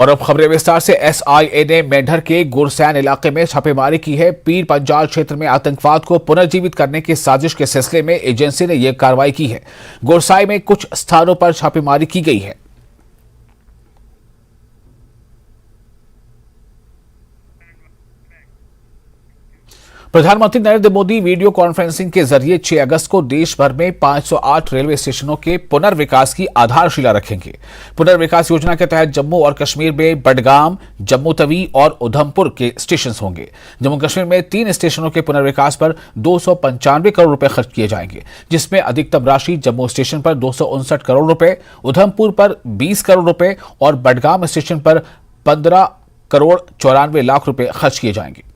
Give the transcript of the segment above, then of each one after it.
और अब खबरें विस्तार से। एसआईए ने मेंढर के गुरसैन इलाके में छापेमारी की है। पीर पंजाल क्षेत्र में आतंकवाद को पुनर्जीवित करने की साजिश के सिलसिले में एजेंसी ने यह कार्रवाई की है। गुरसाई में कुछ स्थानों पर छापेमारी की गई है। प्रधानमंत्री नरेंद्र मोदी वीडियो कॉन्फ्रेंसिंग के जरिए 6 अगस्त को देश भर में 508 रेलवे स्टेशनों के पुनर्विकास की आधारशिला रखेंगे। पुनर्विकास योजना के तहत जम्मू और कश्मीर में बडगाम, जम्मू तवी और उधमपुर के स्टेशन होंगे। जम्मू कश्मीर में 3 स्टेशनों के पुनर्विकास पर 295 करोड़ रुपए खर्च किए जाएंगे, जिसमें अधिकतम राशि जम्मू स्टेशन पर 259 करोड़ रुपए, उधमपुर पर 20 करोड़ रुपए और बडगाम स्टेशन पर 15 करोड़ 94 लाख रुपए खर्च किए जाएंगे।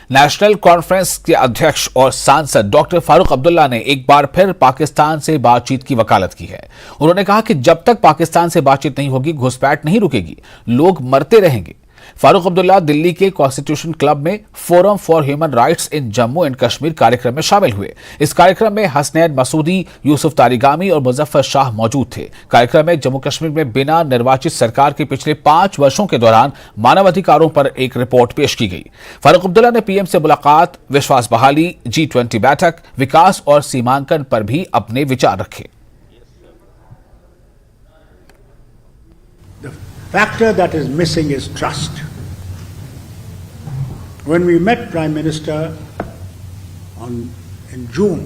नेशनल कॉन्फ्रेंस के अध्यक्ष और सांसद डॉक्टर फारूक अब्दुल्ला ने एक बार फिर पाकिस्तान से बातचीत की वकालत की है। उन्होंने कहा कि जब तक पाकिस्तान से बातचीत नहीं होगी, घुसपैठ नहीं रुकेगी, लोग मरते रहेंगे। फारूक अब्दुल्ला दिल्ली के कॉन्स्टिट्यूशन क्लब में forum for human rights in Jammu and Kashmir कार्यक्रम में शामिल हुए। इस कार्यक्रम में हसनैन मसूदी, यूसुफ तारिगामी और मुजफ्फर शाह मौजूद थे। कार्यक्रम में जम्मू कश्मीर में बिना निर्वाचित सरकार के पिछले 5 वर्षों के दौरान मानवाधिकारों पर एक रिपोर्ट पेश की गई। फारूक अब्दुल्ला ने पीएम से मुलाकात, विश्वास बहाली, G20 बैठक, विकास और सीमांकन पर भी अपने विचार रखे। The factor that is missing is trust. When we met Prime Minister in June,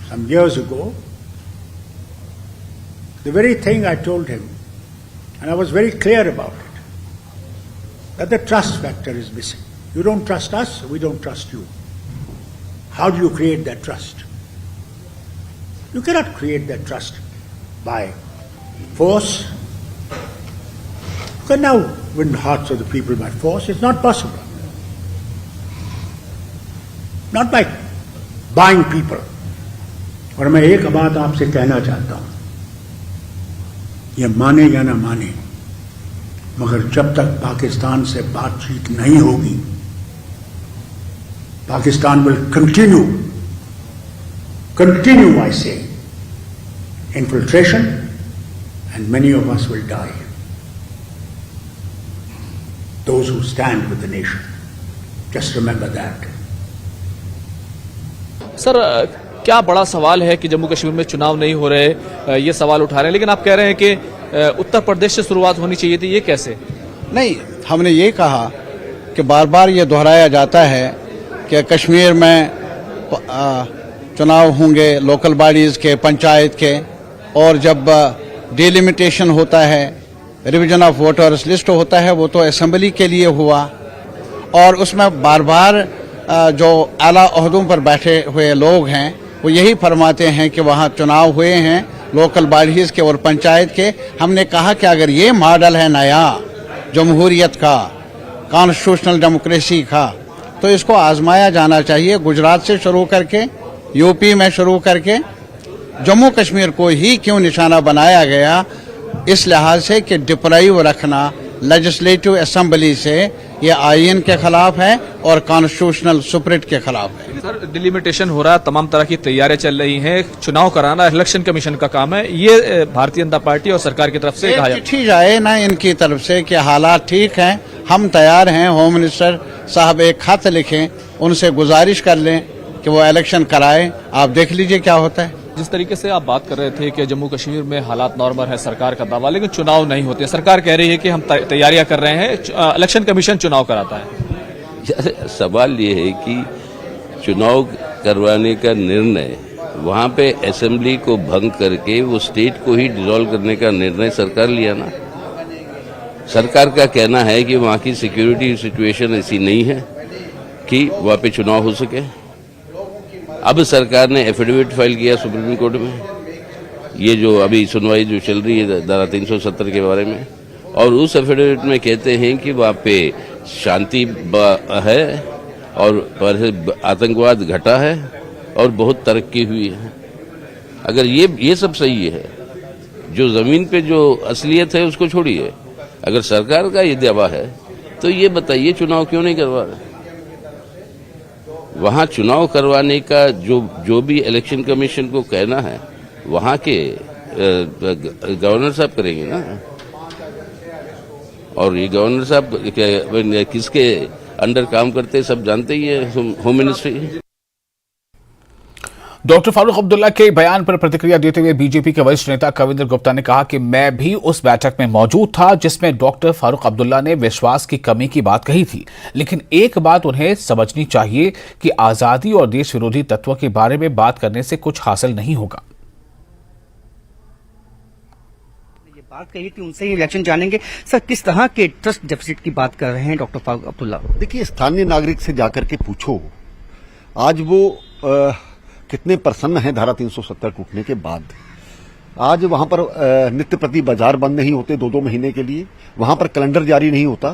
some years ago, the very thing I told him, and I was very clear about it, that the trust factor is missing. You don't trust us, we don't trust you. How do you create that trust? You cannot create that trust by force. You can now win the hearts of the people by force. It's not possible. Not by buying people. और मैं एक बात आपसे कहना चाहता हूं, ये माने या ना माने, मगर जब तक पाकिस्तान से बातचीत नहीं होगी, Pakistan will continue I say, infiltration, and many of us will die. Those who stand with the nation. Just remember that. Sir, क्या बड़ा सवाल है कि जम्मू कश्मीर में चुनाव नहीं हो रहे, ये सवाल उठा रहे हैं, लेकिन आप कह रहे हैं कि उत्तर प्रदेश से शुरुआत होनी चाहिए थी, ये कैसे? नहीं, हमने ये कहा कि बार बार ये दोहराया जाता है कि कश्मीर में चुनाव होंगे लोकल बॉडीज़ के, पंचायत के, और जब डिलिमिटेशन होता है, रिवीजन ऑफ वोटर्स लिस्ट होता है, वो तो असेंबली के लिए हुआ, और उसमें बार बार जो आला ओहदों पर बैठे हुए लोग हैं वो यही फरमाते हैं कि वहाँ चुनाव हुए हैं लोकल बॉडीज़ के और पंचायत के। हमने कहा कि अगर ये मॉडल है नया जमहूरियत का, कॉन्स्टिट्यूशनल डेमोक्रेसी का, तो इसको आजमाया जाना चाहिए। गुजरात से शुरू करके, यूपी में शुरू करके, जम्मू कश्मीर को ही क्यों निशाना बनाया गया? इस लिहाज से कि डिप्राइव रखना लेजिस्लेटिव असेंबली से, ये आईएन के खिलाफ है और कॉन्स्टिट्यूशनल सुप्रीट के खिलाफ है। सर, डिलिमिटेशन हो रहा है, तमाम तरह की तैयारियां चल रही हैं, चुनाव कराना इलेक्शन कमीशन का काम है, ये भारतीय जनता पार्टी और सरकार की तरफ से कहा जाए। चिट्ठी जाए ना इनकी तरफ से कि हालात ठीक हैं, हम तैयार हैं, होम मिनिस्टर साहब एक खत लिखें, उनसे गुजारिश कर लें कि वो इलेक्शन कराएं, आप देख लीजिए क्या होता है। जिस तरीके से आप बात कर रहे थे कि जम्मू कश्मीर में हालात नॉर्मल है, सरकार का दावा, लेकिन चुनाव नहीं होते, सरकार कह रही है कि हम तैयारियां कर रहे हैं, इलेक्शन कमीशन चुनाव कराता है। सवाल ये है कि चुनाव करवाने का निर्णय वहां पे असेंबली को भंग करके वो स्टेट को ही डिसॉल्व करने का निर्णय सरकार लिया ना। सरकार का कहना है कि वहां की सिक्योरिटी सिचुएशन ऐसी नहीं है कि वहां पे चुनाव हो सके। अब सरकार ने एफिडेविट फाइल किया सुप्रीम कोर्ट में, ये जो अभी सुनवाई जो चल रही है धारा 370 के बारे में, और उस एफिडेविट में कहते हैं कि वहाँ पे शांति है और आतंकवाद घटा है और बहुत तरक्की हुई है। अगर ये सब सही है, जो जमीन पे जो असलियत है उसको छोड़िए, अगर सरकार का ये दावा है तो ये बताइए चुनाव क्यों नहीं करवा रहे? वहां चुनाव करवाने का जो भी इलेक्शन कमीशन को कहना है वहाँ के गवर्नर साहब करेंगे ना। और ये गवर्नर साहब किसके अंडर काम करते हैं सब जानते ही है, home ministry. Doctor Farooq Abdullah के बयान पर प्रतिक्रिया देते हुए बीजेपी के वरिष्ठ नेता कविंद्र गुप्ता ने कहा कि मैं भी उस बैठक में मौजूद था जिसमें डॉक्टर फारूक अब्दुल्ला ने विश्वास की कमी की बात कही थी, लेकिन एक बात उन्हें समझनी चाहिए कि आजादी और देश विरोधी तत्वों के बारे में बात करने से कुछ हासिल नहीं होगा। ये बात कही थी, उनसे ही इलेक्शन जानेंगे। सर, किस तरह के ट्रस्ट डेफिसिट की बात कर रहे हैं डॉक्टर फारूक अब्दुल्ला? देखिए, स्थानीय नागरिक से जाकर के पूछो आज वो कितने प्रसन्न हैं धारा 370 टूटने के बाद। आज वहां पर नित्य प्रति बाजार बंद नहीं होते 2-2 महीने के लिए, वहां पर कैलेंडर जारी नहीं होता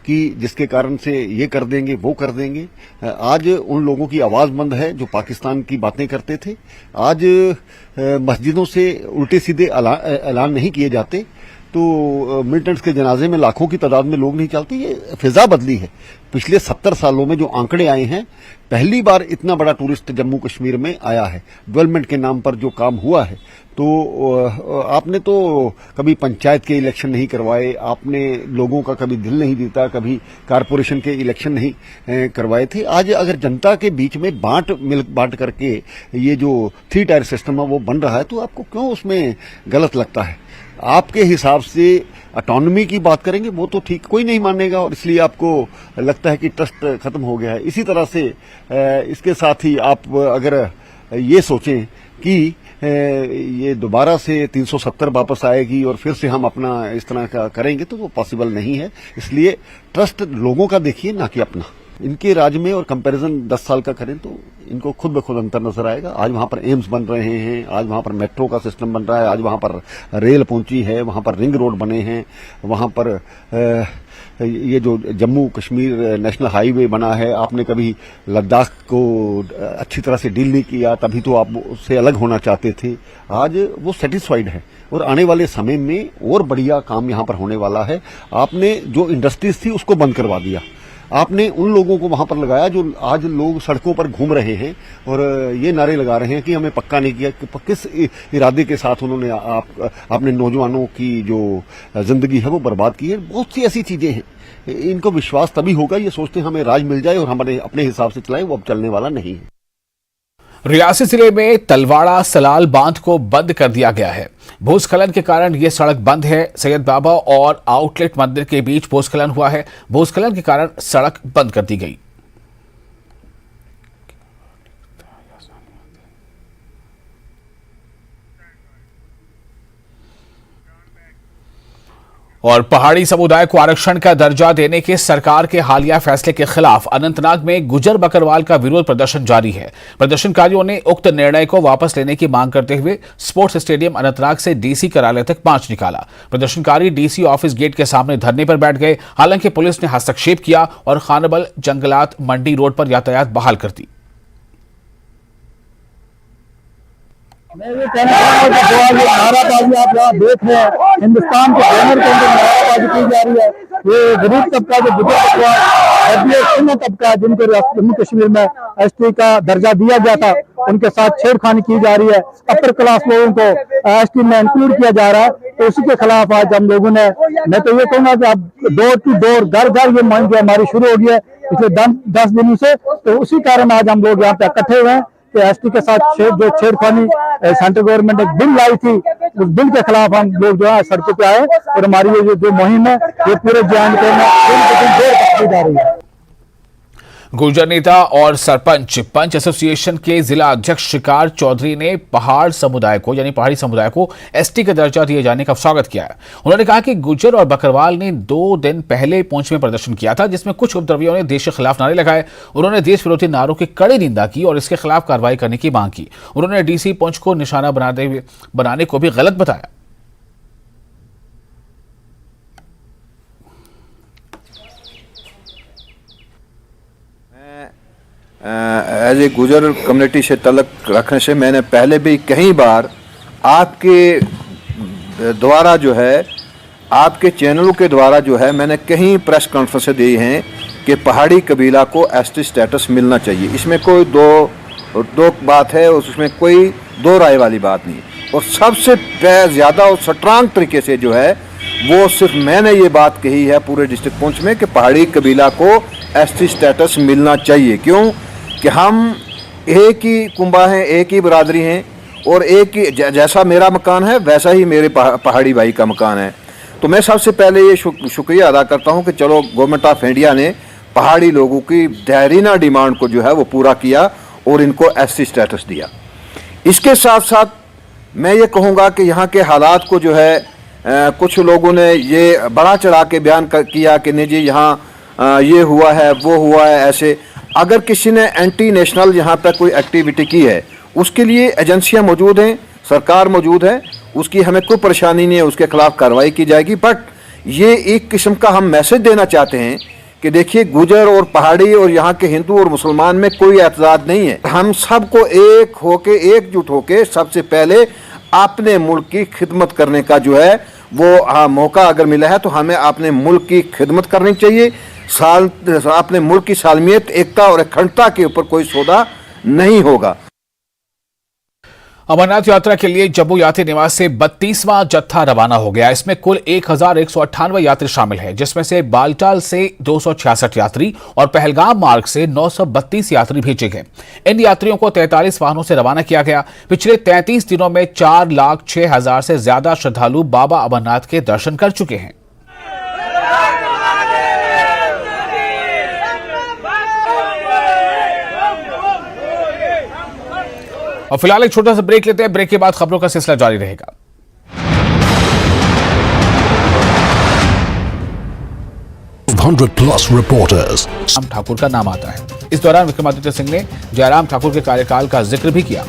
कि जिसके कारण से ये कर देंगे वो कर देंगे। आज उन लोगों की आवाज बंद है जो पाकिस्तान की बातें करते थे। आज मस्जिदों से उल्टे सीधे ऐलान नहीं किए जाते, तो मिलिटेंट्स के जनाजे में लाखों की तादाद में लोग नहीं चलते। ये फिजा बदली है। पिछले 70 सालों में जो आंकड़े आए हैं, पहली बार इतना बड़ा टूरिस्ट जम्मू कश्मीर में आया है। डेवलपमेंट के नाम पर जो काम हुआ है, तो आपने तो कभी पंचायत के इलेक्शन नहीं करवाए, आपने लोगों का कभी दिल नहीं जीता, कभी कारपोरेशन के इलेक्शन नहीं करवाए थे। आज अगर जनता के बीच में बांट करके ये जो 3 टायर सिस्टम है वो बन रहा है, तो आपको क्यों उसमें गलत लगता है? आपके हिसाब से ऑटोनॉमी की बात करेंगे वो तो ठीक, कोई नहीं मानेगा, और इसलिए आपको लगता है कि ट्रस्ट खत्म हो गया है। इसी तरह से इसके साथ ही आप अगर ये सोचें कि ये दोबारा से 370 वापस आएगी और फिर से हम अपना इस तरह का करेंगे, तो वो पॉसिबल नहीं है। इसलिए ट्रस्ट लोगों का देखिए, ना कि अपना। इनके राज में और कंपैरिजन 10 साल का करें तो इनको खुद ब खुद अंतर नजर आएगा। आज वहां पर एम्स बन रहे हैं, आज वहां पर मेट्रो का सिस्टम बन रहा है, आज वहां पर रेल पहुंची है, वहां पर रिंग रोड बने हैं, वहां पर ये जो जम्मू कश्मीर नेशनल हाईवे बना है। आपने कभी लद्दाख को अच्छी तरह से डील नहीं किया, तभी तो आप उससे अलग होना चाहते थे। आज वो सेटिस्फाइड है और आने वाले समय में और बढ़िया काम यहां पर होने वाला है। आपने जो इंडस्ट्रीज थी उसको बंद करवा दिया, आपने उन लोगों को वहां पर लगाया जो आज लोग सड़कों पर घूम रहे हैं और ये नारे लगा रहे हैं कि हमें पक्का नहीं किया। कि किस इरादे के साथ उन्होंने आपने नौजवानों की जो जिंदगी है वो बर्बाद की है। बहुत सी ऐसी चीजें हैं, इनको विश्वास तभी होगा, ये सोचते हैं हमें राज मिल जाए और हमारे अपने हिसाब से चलाएं, वो अब चलने वाला नहीं है। रियासी जिले में तलवाड़ा सलाल बांध को बंद कर दिया गया है। भूस्खलन के कारण यह सड़क बंद है। सैयद बाबा और आउटलेट मंदिर के बीच भूस्खलन हुआ है। भूस्खलन के कारण सड़क बंद कर दी गई। और पहाड़ी समुदाय को आरक्षण का दर्जा देने के सरकार के हालिया फैसले के खिलाफ अनंतनाग में गुजर बकरवाल का विरोध प्रदर्शन जारी है। प्रदर्शनकारियों ने उक्त निर्णय को वापस लेने की मांग करते हुए स्पोर्ट्स स्टेडियम अनंतनाग से डीसी कार्यालय तक मार्च निकाला। प्रदर्शनकारी डीसी ऑफिस गेट के सामने धरने पर बैठ गए। हालांकि पुलिस ने हस्तक्षेप किया और खानबल जंगलात मंडी रोड पर यातायात बहाल कर दी। मैं ये कहना चाहूंगा कि जो आज नाराबाजी आप यहाँ देख रहे हैं, हिंदुस्तान के बैनर के अंदर नाराबाजी की जा रही है। ये गरीब तबका जो गुजर बकरवाल तबका जिनको जम्मू कश्मीर में एसटी का दर्जा दिया गया था, उनके साथ छेड़खानी की जा रही है। अपर क्लास लोगों को एसटी में इंक्लूड किया जा रहा है, तो उसी के खिलाफ आज हम लोगों ने, मैं तो ये कहूंगा कि अब डोर टू डोर घर घर ये मुहिम जो हमारी शुरू हो गई है पिछले 10 दिनों से, तो उसी कारण आज हम लोग यहाँ पे इकट्ठे हुए हैं कि एसटी के साथ जो छेड़खानी सेंट्रल गवर्नमेंट एक बिल लाई थी, उस बिल के खिलाफ हम लोग जो है सड़कों पे आए और हमारी ये जो मुहिम है ये पूरे जान जा रही है। गुर्जर नेता और सरपंच पंच एसोसिएशन के जिला अध्यक्ष शिकार चौधरी ने पहाड़ समुदाय को यानी पहाड़ी समुदाय को एसटी का दर्जा दिए जाने का स्वागत किया है। उन्होंने कहा कि गुर्जर और बकरवाल ने 2 दिन पहले पुंछ में प्रदर्शन किया था, जिसमें कुछ उपद्रवियों ने देश के खिलाफ नारे लगाए। उन्होंने देश विरोधी नारों की कड़ी निंदा की और इसके खिलाफ कार्रवाई करने की मांग की। उन्होंने डीसी पुंछ को निशाना बनाने को भी गलत बताया। एज ए गुजर कम्युनिटी से तलक रखने से मैंने पहले भी कई बार आपके द्वारा जो है, आपके चैनलों के द्वारा जो है, मैंने कई प्रेस कॉन्फ्रेंसें दी हैं कि पहाड़ी कबीला को एसटी स्टेटस मिलना चाहिए। इसमें कोई दो बात है, उसमें कोई दो राय वाली बात नहीं। और सबसे ज़्यादा और स्ट्रांग तरीके से जो है वो सिर्फ मैंने ये बात कही है पूरे डिस्ट्रिक्ट पुंछ में कि पहाड़ी कबीला को एसटी स्टेटस मिलना चाहिए। क्यों कि हम एक ही कुंबा हैं, एक ही बरादरी हैं और एक ही जैसा मेरा मकान है वैसा ही मेरे पहाड़ी भाई का मकान है। तो मैं सबसे पहले ये शुक्रिया अदा करता हूँ कि चलो गवर्नमेंट ऑफ इंडिया ने पहाड़ी लोगों की देरीना डिमांड को जो है वो पूरा किया और इनको एसटी स्टेटस दिया। इसके साथ साथ मैं ये कहूँगा कि यहाँ के हालात को जो है कुछ लोगों ने ये बड़ा चढ़ा के बयान किया कि नहीं जी यहाँ ये हुआ है वो हुआ है। ऐसे अगर किसी ने एंटी नेशनल यहाँ पर कोई एक्टिविटी की है उसके लिए एजेंसियाँ मौजूद हैं, सरकार मौजूद है, उसकी हमें कोई परेशानी नहीं है, उसके खिलाफ कार्रवाई की जाएगी। बट ये एक किस्म का हम मैसेज देना चाहते हैं कि देखिए गुजर और पहाड़ी और यहाँ के हिंदू और मुसलमान में कोई एतजाद नहीं है। हम सबको एक होके एकजुट होके सबसे पहले अपने मुल्क की खिदमत करने का जो है वो मौका अगर मिला है तो हमें अपने मुल्क की खिदमत करनी चाहिए। अपने मुल्क की सालमियत, एकता और अखंडता के ऊपर कोई सौदा नहीं होगा। अमरनाथ यात्रा के लिए जम्मू यात्री निवास से 32वां जत्था रवाना हो गया। इसमें कुल 1198 यात्री शामिल हैं, जिसमें से बालटाल से 266 यात्री और पहलगाम मार्ग से 932 यात्री भेजे गए। इन यात्रियों को 43 वाहनों से रवाना किया गया। पिछले 33 दिनों में 4,06,000 से ज्यादा श्रद्धालु बाबा अमरनाथ के दर्शन कर चुके हैं। और फिलहाल एक छोटा सा ब्रेक लेते हैं। ब्रेक के बाद खबरों का सिलसिला जारी रहेगा। जयराम ठाकुर का नाम आता है। इस दौरान विक्रमादित्य सिंह ने जयराम ठाकुर के कार्यकाल का जिक्र भी किया।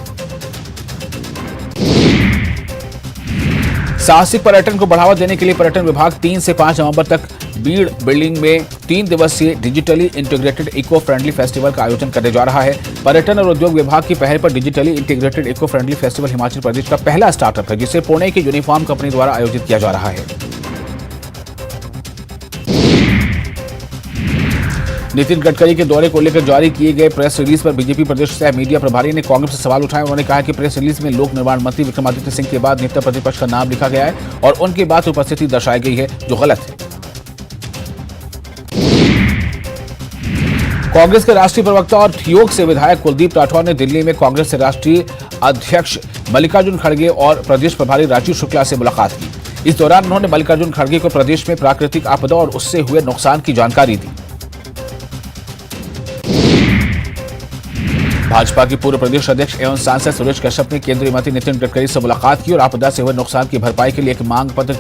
साहसिक पर्यटन को बढ़ावा देने के लिए पर्यटन विभाग 3 से 5 नवंबर तक बीड़ बिल्डिंग में 3 दिवसीय digitally integrated eco friendly festival का आयोजन करने जा रहा है। पर्यटन और उद्योग विभाग की पहल पर digitally integrated eco friendly festival Himachal Pradesh का पहला स्टार्टअप है, जिसे पुणे की यूनिफॉर्म कंपनी द्वारा आयोजित किया जा रहा है। नितिन गडकरी के दौरे को लेकर जारी किए गए प्रेस रिलीज पर बीजेपी प्रदेश सह मीडिया प्रभारी ने कांग्रेस से सवाल उठाए। उन्होंने कहा कि प्रेस रिलीज में लोक निर्माण मंत्री विक्रमादित्य सिंह के बाद नेता प्रतिपक्ष का नाम लिखा गया है और उनके बाद उपस्थिति दर्शाई गई है, जो गलत है। कांग्रेस के राष्ट्रीय प्रवक्ता और ठियोग से विधायक कुलदीप राठौर ने दिल्ली में कांग्रेस के राष्ट्रीय अध्यक्ष मल्लिकार्जुन खड़गे और प्रदेश प्रभारी राजीव शुक्ला से मुलाकात की। इस दौरान उन्होंने मल्लिकार्जुन खड़गे को प्रदेश में प्राकृतिक आपदा और उससे हुए नुकसान की जानकारी दी। भाजपा के पूर्व प्रदेश अध्यक्ष एवं सांसद सुरेश कश्यप ने केंद्रीय मंत्री नितिन गडकरी से मुलाकात की और आपदा से हुए नुकसान की भरपाई के लिए एक मांग पत्र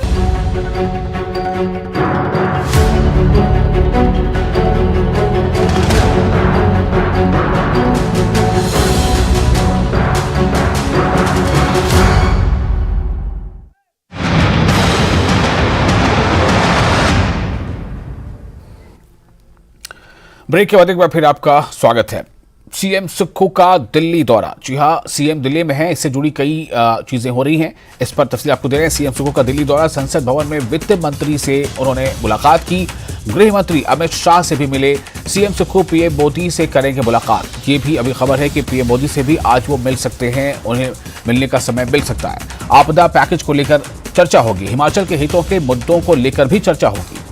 ब्रेक के बाद एक बार फिर आपका स्वागत है। सीएम सुक्खू का दिल्ली दौरा। जी हां, सीएम दिल्ली में है, इससे जुड़ी कई चीजें हो रही हैं, इस पर तफसील आपको दे रहे हैं। सीएम सुक्खू का दिल्ली दौरा। संसद भवन में वित्त मंत्री से उन्होंने मुलाकात की। गृह मंत्री अमित शाह से भी मिले। सीएम सुक्खू पीएम मोदी से करेंगे मुलाकात। ये भी अभी खबर है कि पीएम मोदी से भी आज वो मिल सकते हैं, उन्हें मिलने का समय मिल सकता है। आपदा पैकेज को लेकर चर्चा होगी। हिमाचल के हितों के मुद्दों को लेकर भी चर्चा होगी।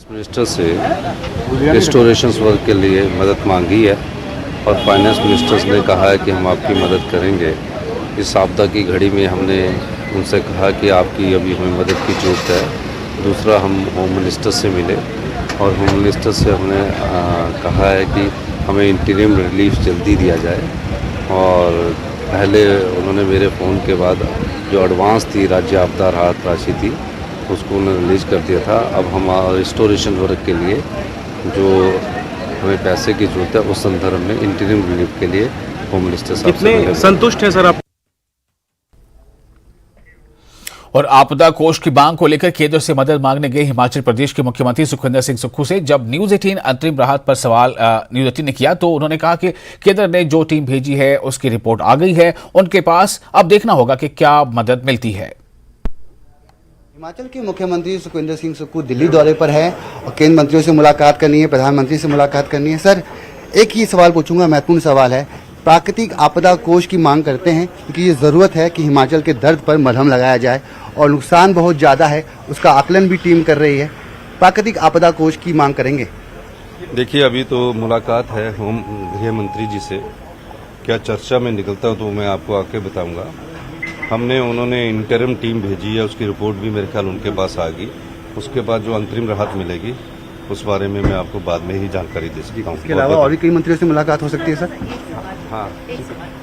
मिनिस्टर से रिस्टोरेशन वर्क के लिए मदद मांगी है और फाइनेंस मिनिस्टर्स ने कहा है कि हम आपकी मदद करेंगे। इस आपदा की घड़ी में हमने उनसे कहा कि आपकी अभी हमें मदद की ज़रूरत है। दूसरा, हम होम मिनिस्टर से मिले और होम मिनिस्टर से हमने कहा है कि हमें इंटीरियम रिलीफ जल्दी दिया जाए। और पहले उन्होंने मेरे फ़ोन के बाद जो एडवांस थी राज्य आपदा राहत राशि थी उसको उन्होंने रिलीज कर दिया था। अब हम रिस्टोरेशन वर्क के लिए जो हमें पैसे की जरूरत है उस संदर्भ में इंटीरियम रिलीफ के लिए होम मिनिस्टर साहब कितने संतुष्ट हैं सर आप? और आपदा कोष की मांग को लेकर केंद्र से मदद मांगने गए हिमाचल प्रदेश के मुख्यमंत्री सुखविंदर सिंह सुक्खू से जब न्यूज 18 अंतरिम राहत पर सवाल न्यूज 18 ने किया तो उन्होंने कहा कि केंद्र ने जो टीम भेजी है उसकी रिपोर्ट आ गई है उनके पास, अब देखना होगा कि क्या मदद मिलती है। हिमाचल के मुख्यमंत्री सुखविंदर सिंह सुक्खू दिल्ली दौरे पर है और केंद्र मंत्रियों से मुलाकात करनी है, प्रधानमंत्री से मुलाकात करनी है। सर, एक ही सवाल पूछूंगा, महत्वपूर्ण सवाल है। प्राकृतिक आपदा कोष की मांग करते हैं क्योंकि ये जरूरत है कि हिमाचल के दर्द पर मलहम लगाया जाए और नुकसान बहुत ज्यादा है, उसका आकलन भी टीम कर रही है। प्राकृतिक आपदा कोष की मांग करेंगे। देखिए, अभी तो मुलाकात है होम गृह मंत्री जी से, क्या चर्चा में निकलता तो मैं आपको आके बताऊंगा। उन्होंने इंटरिम टीम भेजी है, उसकी रिपोर्ट भी मेरे ख्याल उनके पास आ गई। उसके बाद जो अंतरिम राहत मिलेगी उस बारे में मैं आपको बाद में ही जानकारी दे सकता हूँ। इसके अलावा और भी कई मंत्रियों से मुलाकात हो सकती है सर। हाँ,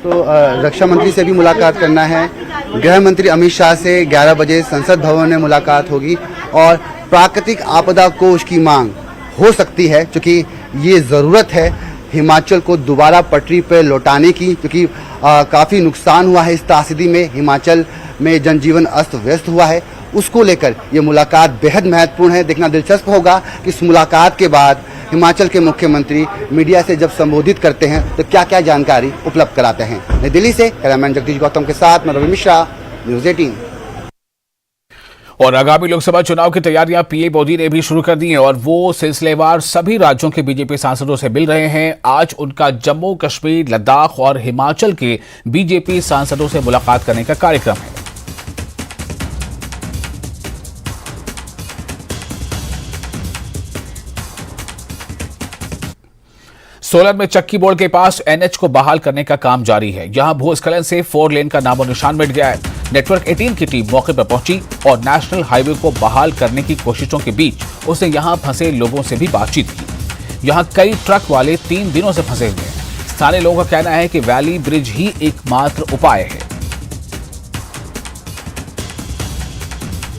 तो रक्षा मंत्री से भी मुलाकात करना है। गृह मंत्री अमित शाह से 11 बजे संसद भवन में मुलाकात होगी और प्राकृतिक आपदा कोष की मांग हो सकती है, क्योंकि ये जरूरत है हिमाचल को दोबारा पटरी पर लौटाने की, क्योंकि काफी नुकसान हुआ है इस त्रासदी में। हिमाचल में जनजीवन अस्त व्यस्त हुआ है, उसको लेकर ये मुलाकात बेहद महत्वपूर्ण है। देखना दिलचस्प होगा कि इस मुलाकात के बाद हिमाचल के मुख्यमंत्री मीडिया से जब संबोधित करते हैं तो क्या क्या जानकारी उपलब्ध कराते हैं। नई दिल्ली से कैमरामैन जगदीश गौतम के साथ मैं रवि मिश्रा, न्यूज 18। और आगामी लोकसभा चुनाव की तैयारियां पीएम मोदी ने भी शुरू कर दी हैं और वो सिलसिलेवार सभी राज्यों के बीजेपी सांसदों से मिल रहे हैं। आज उनका जम्मू कश्मीर, लद्दाख और हिमाचल के बीजेपी सांसदों से मुलाकात करने का कार्यक्रम है। सोलन में चक्की बोर्ड के पास एनएच को बहाल करने का काम जारी है। यहां भूस्खलन से 4 लेन का नामो निशान मिट गया है। नेटवर्क 18 की टीम मौके पर पहुंची और नेशनल हाईवे को बहाल करने की कोशिशों के बीच उसने यहां फंसे लोगों से भी बातचीत की। यहां कई ट्रक वाले 3 दिनों से फंसे हुए हैं। स्थानीय लोगों का कहना है कि वैली ब्रिज ही एकमात्र उपाय है।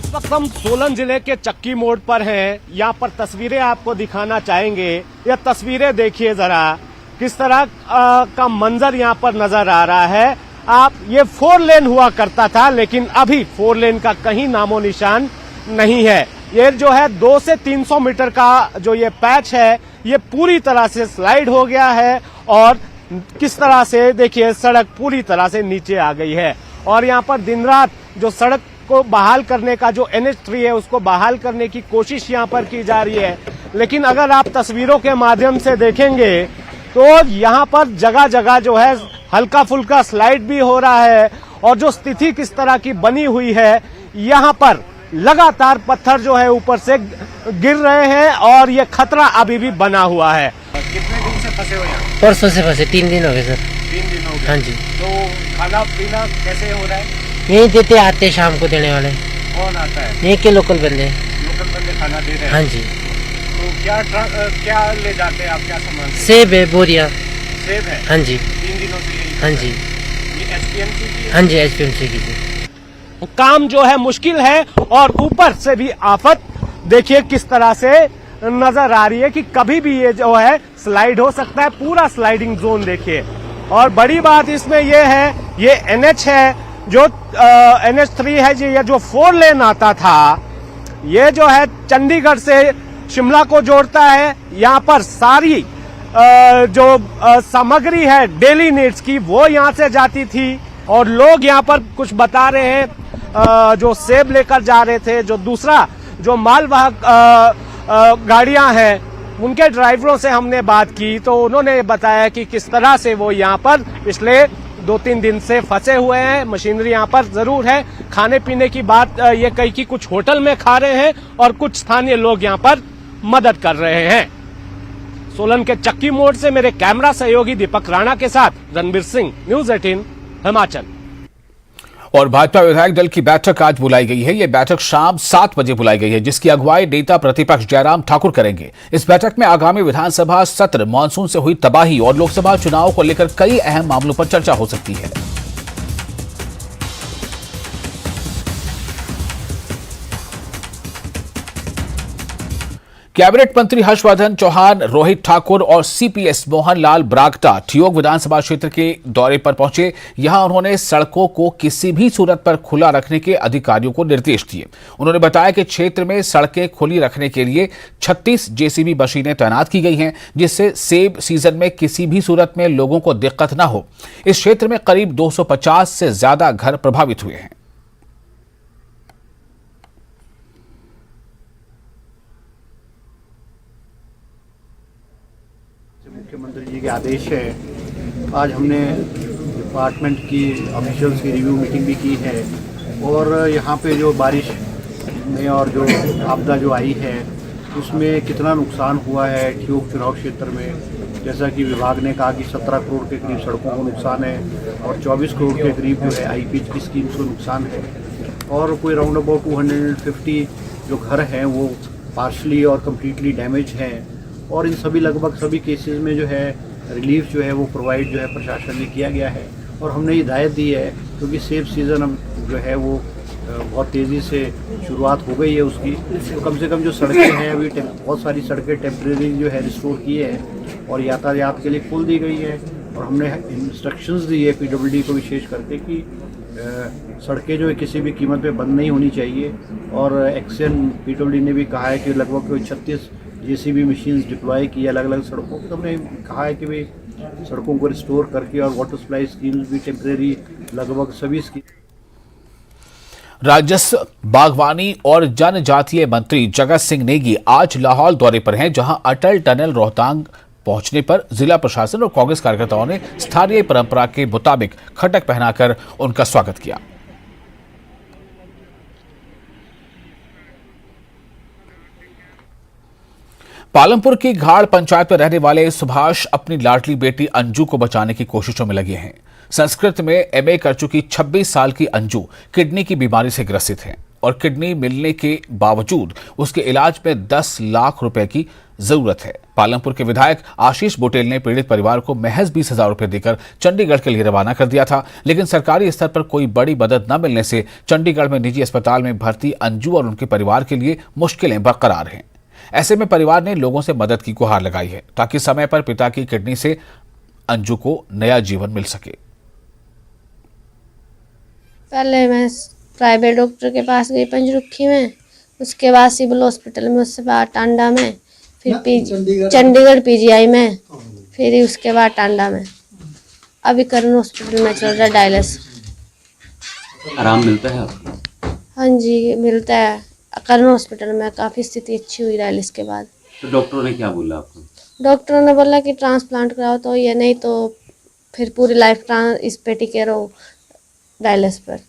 वक्त हम सोलन जिले के चक्की मोड़ पर हैं। यहाँ पर तस्वीरें आपको दिखाना चाहेंगे। यह तस्वीरें देखिए जरा, किस तरह का मंजर यहाँ पर नजर आ रहा है। ये 4 लेन हुआ करता था, लेकिन अभी 4 लेन का कहीं नामो निशान नहीं है। ये जो है 200 से 300 मीटर का जो ये पैच है, ये पूरी तरह से स्लाइड हो गया है और किस तरह से देखिए सड़क पूरी तरह से नीचे आ गई है। और यहाँ पर दिन रात जो सड़क को बहाल करने का जो NH3 है उसको बहाल करने की कोशिश यहाँ पर की जा रही है। लेकिन अगर आप तस्वीरों के माध्यम से देखेंगे तो यहाँ पर जगह जगह जो है हल्का फुल्का स्लाइड भी हो रहा है और जो स्थिति किस तरह की बनी हुई है, यहाँ पर लगातार पत्थर जो है ऊपर से गिर रहे हैं और ये खतरा अभी भी बना हुआ है। कितने दिन से फंसे हुए हैं? परसों से फंसे, 3 दिन हो गए सर। 3 दिन हो गए। हाँ जी। तो खाना पीना कैसे हो रहा है? यही देते आते शाम को देने वाले। कौन आता है? यही के लोकल बंदे खाना दे रहे हैं। हाँ जी। तो क्या ले जाते हैं आप, क्या सामान? सेब है, बोरिया। सेब है? हाँ जी। 3 दिनों से यही? हाँ जी। ये HPMC की? हाँ जी, HPMC की थी। काम जो है मुश्किल है और ऊपर से भी आफत देखिए किस तरह से नजर आ रही है कि कभी भी ये जो है स्लाइड हो सकता है। पूरा स्लाइडिंग जोन देखिए। और बड़ी बात इसमें ये है, ये NH है जो NH3 है जी, ये जो 4 लेन आता था, ये जो है चंडीगढ़ से शिमला को जोड़ता है। यहाँ पर सारी जो सामग्री है डेली नीड्स की वो यहाँ से जाती थी और लोग यहाँ पर कुछ बता रहे हैं जो सेब लेकर जा रहे थे, जो दूसरा जो मालवाहक गाड़ियां हैं उनके ड्राइवरों से हमने बात की तो उन्होंने बताया कि किस तरह से वो यहाँ पर पिछले 2-3 दिन से फंसे हुए हैं। मशीनरी यहाँ पर जरूर है। खाने पीने की बात ये कही कि कुछ होटल में खा रहे हैं और कुछ स्थानीय लोग यहाँ पर मदद कर रहे हैं। सोलन के चक्की मोड़ से मेरे कैमरा सहयोगी दीपक राणा के साथ रणबीर सिंह, न्यूज 18 हिमाचल। और भाजपा विधायक दल की बैठक आज बुलाई गई है। यह बैठक शाम 7 बजे बुलाई गई है, जिसकी अगुवाई नेता प्रतिपक्ष जयराम ठाकुर करेंगे। इस बैठक में आगामी विधानसभा सत्र, मानसून से हुई तबाही और लोकसभा चुनाव को लेकर कई अहम मामलों पर चर्चा हो सकती है। कैबिनेट मंत्री हर्षवर्धन चौहान, रोहित ठाकुर और CPS मोहन लाल ब्रागटा ठियोग विधानसभा क्षेत्र के दौरे पर पहुंचे। यहां उन्होंने सड़कों को किसी भी सूरत पर खुला रखने के अधिकारियों को निर्देश दिए। उन्होंने बताया कि क्षेत्र में सड़कें खुली रखने के लिए 36 JCB मशीनें तैनात की गई हैं, जिससे सेब सीजन में किसी भी सूरत में लोगों को दिक्कत न हो। इस क्षेत्र में करीब 250 से ज्यादा घर प्रभावित हुए हैं। मुख्यमंत्री जी के आदेश है। आज हमने डिपार्टमेंट की ऑफिशियल्स की रिव्यू मीटिंग भी की है और यहाँ पे जो बारिश में और जो आपदा जो आई है उसमें कितना नुकसान हुआ है ठियोग चुनाव क्षेत्र में, जैसा कि विभाग ने कहा कि 17 करोड़ के करीब सड़कों को नुकसान है और 24 करोड़ के करीब जो है आईपीएच की स्कीम्स को नुकसान है और कोई राउंड अबाउट 250 जो घर हैं वो पार्शली और कम्प्लीटली डैमेज हैं और इन सभी लगभग सभी केसेस में जो है रिलीफ जो है वो प्रोवाइड जो है प्रशासन ने किया गया है और हमने हिदायत दी है क्योंकि सेफ सीज़न अब जो है वो बहुत तेज़ी से शुरुआत हो गई है उसकी, तो कम से कम जो सड़कें हैं अभी बहुत सारी सड़कें टेम्प्रेरी जो है रिस्टोर की है और यातायात के लिए खोल दी गई है और हमने इंस्ट्रक्शंस दी है पीडब्ल्यूडी को विशेष करके कि सड़कें जो है किसी भी कीमत पे बंद नहीं होनी चाहिए और एक्शन पीडब्ल्यूडी ने भी कहा है कि लगभग कोई 36 जेसीबी मशीन्स डिप्लॉय की अलग अलग सड़कों पर। तो हमने कहा है कि भाई सड़कों को रिस्टोर करके और वाटर सप्लाई स्कीम्स भी टेम्प्रेरी लगभग सभी स्कीम। राजस्व, बागवानी और जनजातीय मंत्री जगत सिंह नेगी आज लाहौल दौरे पर हैं, जहां अटल टनल रोहतांग पहुंचने पर जिला प्रशासन और कांग्रेस कार्यकर्ताओं ने स्थानीय परंपरा के मुताबिक खटक पहनाकर उनका स्वागत किया। पालमपुर की घाड़ पंचायत में रहने वाले सुभाष अपनी लाडली बेटी अंजू को बचाने की कोशिशों में लगे हैं। संस्कृत में एमए कर चुकी 26 साल की अंजू किडनी की बीमारी से ग्रसित है और किडनी मिलने के बावजूद उसके इलाज में 10 लाख रुपए की जरूरत है। पालमपुर के विधायक आशीष बुटेल ने पीड़ित परिवार को महज 20,000 रुपए देकर चंडीगढ़ के लिए रवाना कर दिया था, लेकिन सरकारी स्तर पर कोई बड़ी मदद न मिलने से चंडीगढ़ में निजी अस्पताल में भर्ती अंजू और उनके परिवार के लिए मुश्किलें बरकरार हैं। ऐसे में परिवार ने लोगों से मदद की गुहार लगाई है ताकि समय पर पिता की किडनी से अंजू को नया जीवन मिल सके। पहले मैं प्राइवेट डॉक्टर के पास गई पंचरुखी में, उसके बाद सिविल हॉस्पिटल में, उसके बाद टांडा में, फिर चंडीगढ़ पीजीआई में, फिर उसके बाद टांडा में, अभी करण हॉस्पिटल में चल रहा है डायलिसिस। आराम मिलता है आपको? हाँ जी मिलता है, करण हॉस्पिटल में काफ़ी स्थिति अच्छी हुई डायलिसिस के बाद। तो डॉक्टरों ने क्या बोला आपको? डॉक्टरों ने बोला कि ट्रांसप्लांट कराओ तो ये, नहीं तो फिर पूरी लाइफ इस पे टिके रहो डायलिसिस पर।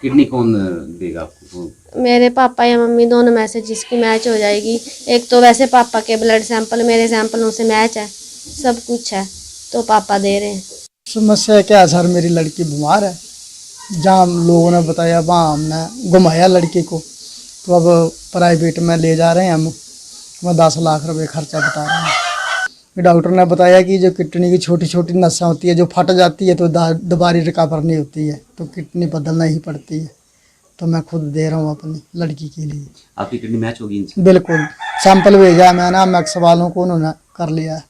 किडनी कौन देगा आपको? मेरे पापा या मम्मी दोनों में से जिसकी मैच हो जाएगी। एक तो वैसे पापा के ब्लड सैंपल मेरे सैंपलों से मैच है, सब कुछ है, तो पापा दे रहे हैं। समस्या क्या है सर, मेरी लड़की बीमार है, जहाँ लोगों ने बताया वहाँ हमने घुमाया लड़की को, तो अब प्राइवेट में ले जा रहे हैं हम, 10 लाख रुपए खर्चा बता रहे हैं। डॉक्टर ने बताया कि जो किडनी की छोटी छोटी नसें होती है जो फट जाती है तो दोबारा रिकवर नहीं होती है, तो किडनी बदलना ही पड़ती है, तो मैं खुद दे रहा हूँ अपनी लड़की के लिए। आपकी किडनी मैच होगी इनसे? बिल्कुल, सैंपल भेजा मैंने, मैक्स वालों को उन्होंने कर लिया है।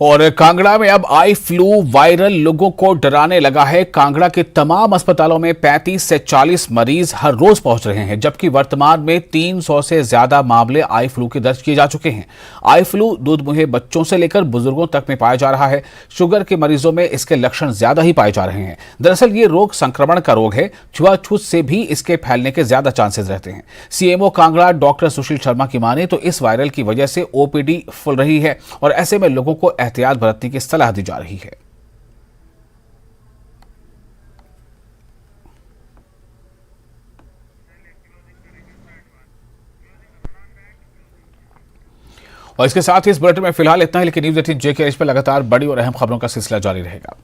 और कांगड़ा में अब आई फ्लू वायरल लोगों को डराने लगा है। कांगड़ा के तमाम अस्पतालों में 35 से 40 मरीज हर रोज पहुंच रहे हैं, जबकि वर्तमान में 300 से ज्यादा मामले आई फ्लू के दर्ज किए जा चुके हैं। आई फ्लू दूध मुहे बच्चों से लेकर बुजुर्गों तक में पाया जा रहा है। शुगर के मरीजों में इसके लक्षण ज्यादा ही पाए जा रहे हैं। दरअसल ये रोग संक्रमण का रोग है, छुआछूत से भी इसके फैलने के ज्यादा चांसेस रहते हैं। सीएमओ कांगड़ा डॉक्टर सुशील शर्मा की माने तो इस वायरल की वजह से ओपीडी फुल रही है और ऐसे में लोगों को एहतियात बरतने की सलाह दी जा रही है। और इसके साथ ही इस बुलेटिन में फिलहाल इतना ही, लेकिन न्यूज़ 18 JK पर लगातार बड़ी और अहम खबरों का सिलसिला जारी रहेगा।